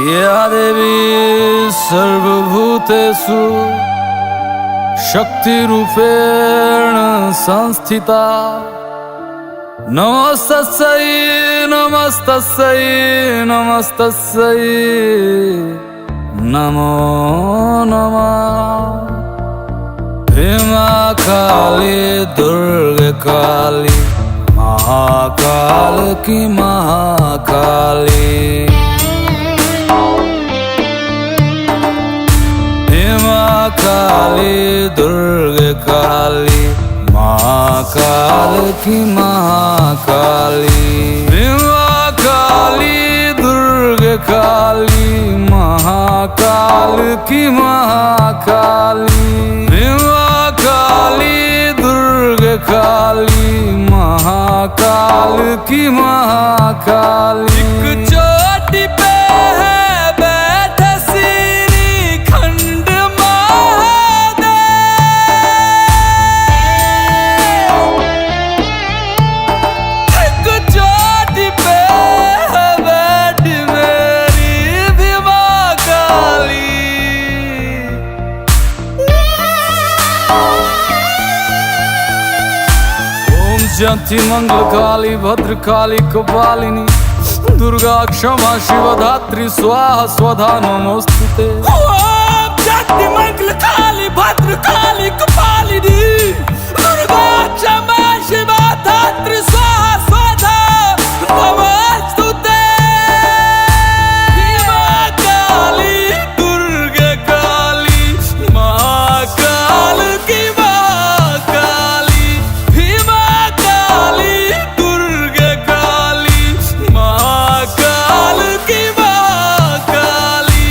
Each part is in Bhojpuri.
या देवी सर्वभूतेषु शक्तिरूपेण संस्थिता। नमस्तस्यै नमस्तस्यै नमस्तस्यै नमो नमः। भीमा काली दुर्गा काली महाकाल की महाकाली। भीमा काली दुर्गा काली महाकाल की महाकाली। भीमा काली दुर्गा काली महाकाल की महाकाली। भीमा काली दुर्गा काली महाकाल की महाकाली। एक चोटी पे है बैठे श्री खंड महादेव। एक चोटी पे है बैठी मेरी भीमा काली। जयंती मंगल काली भद्र काली कपालिनी दुर्गा क्षमा शिवधात्री स्वाहा स्वधा नमोस्तुते। जयंती मंगल काली भद्र काली कपालिनी दुर्गा क्षमा शिवधात्री स्वाहा स्वधा नमोस्तुते। भीमा काली दुर्गा काली महाकाल की महाकाली। भीमा काली दुर्गा काली महाकाल की महाकाली।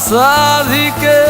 साधिके